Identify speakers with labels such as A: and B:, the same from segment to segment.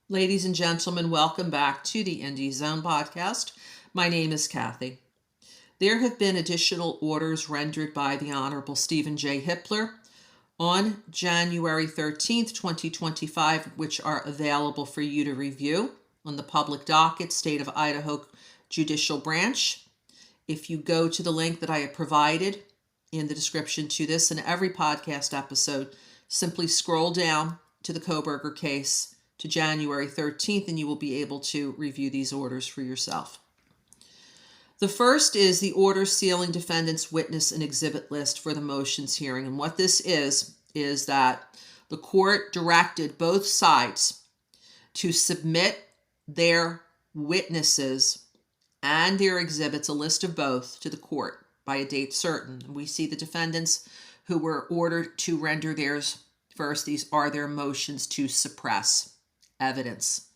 A: Ladies and gentlemen, welcome back to the Indie Zone podcast. My name is Kathy. There have been additional orders rendered by the Honorable Stephen J. Hippler on January 13th, 2025, which are available for you to review on the public docket, State of Idaho Judicial Branch. If you go to the link that I have provided in the description to this and every podcast episode, simply scroll down to the Kohberger case to January 13th, and you will be able to review these orders for yourself. The first is the order sealing defendant's witness and exhibit list for the motions hearing. And what this is that the court directed both sides to submit their witnesses and their exhibits, a list of both, to the court by a date certain. We see the defendants who were ordered to render theirs first. These are their motions to suppress evidence.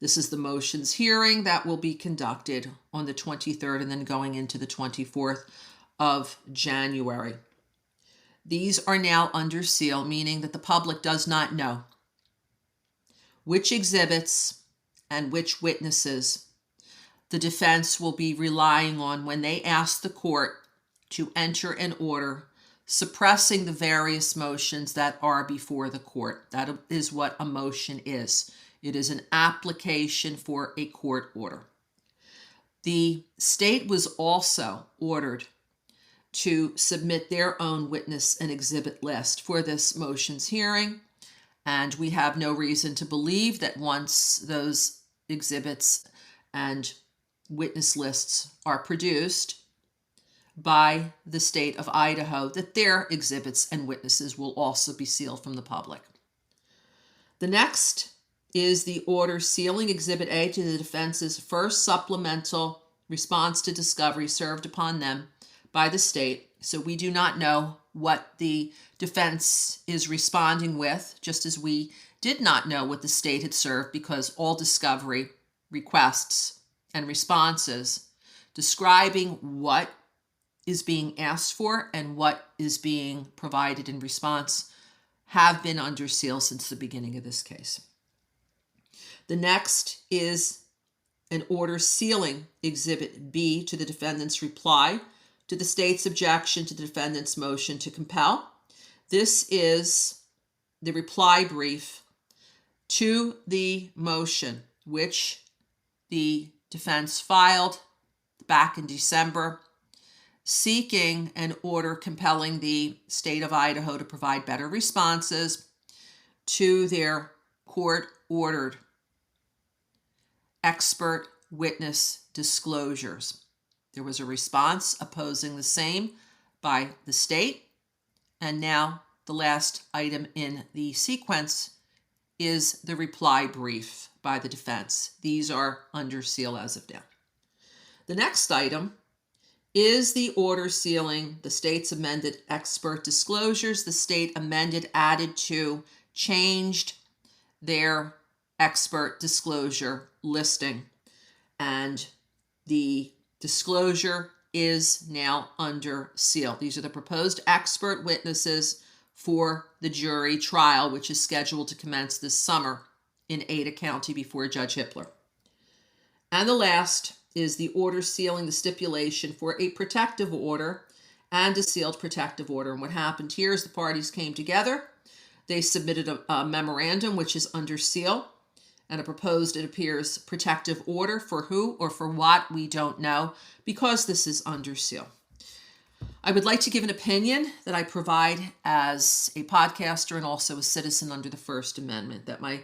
A: This is the motions hearing that will be conducted on the 23rd and then going into the 24th of January. These are now under seal, meaning that the public does not know which exhibits and which witnesses the defense will be relying on when they ask the court to enter an order suppressing the various motions that are before the court. That is what a motion is. It is an application for a court order. The state was also ordered to submit their own witness and exhibit list for this motions hearing, and we have no reason to believe that once those exhibits and witness lists are produced by the state of Idaho, that their exhibits and witnesses will also be sealed from the public. The next is the order sealing Exhibit A to the defense's first supplemental response to discovery served upon them by the state. So we do not know what the defense is responding with, just as we did not know what the state had served, because all discovery requests and responses describing what is being asked for and what is being provided in response have been under seal since the beginning of this case. The next is an order sealing Exhibit B to the defendant's reply to the state's objection to the defendant's motion to compel. This is the reply brief to the motion, which the defense filed back in December, seeking an order compelling the state of Idaho to provide better responses to their court-ordered expert witness disclosures. There was a response opposing the same by the state, and now the last item in the sequence is the reply brief by the defense. These are under seal as of now. The next item is the order sealing the state's amended expert disclosures. The state amended, added to, changed their expert disclosure listing, and the disclosure is now under seal. These are the proposed expert witnesses for the jury trial, which is scheduled to commence this summer in Ada County before Judge Hippler. And the last is the order sealing the stipulation for a protective order and a sealed protective order. And what happened here is the parties came together. They submitted a memorandum, which is under seal, and a proposed, it appears, protective order for who or for what, we don't know, because this is under seal. I would like to give an opinion that I provide as a podcaster and also a citizen under the First Amendment, that my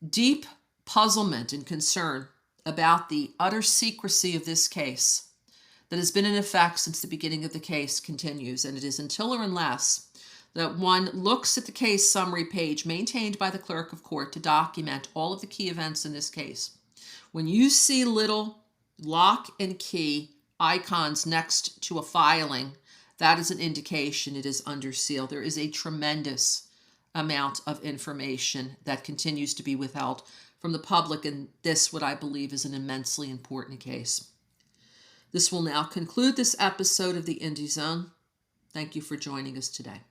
A: deep puzzlement and concern about the utter secrecy of this case that has been in effect since the beginning of the case continues, and it is until or unless that one looks at the case summary page maintained by the clerk of court to document all of the key events in this case. When you see little lock and key icons next to a filing, that is an indication it is under seal. There is a tremendous amount of information that continues to be withheld from the public, and this, what I believe, is an immensely important case. This will now conclude this episode of the Indie Zone. Thank you for joining us today.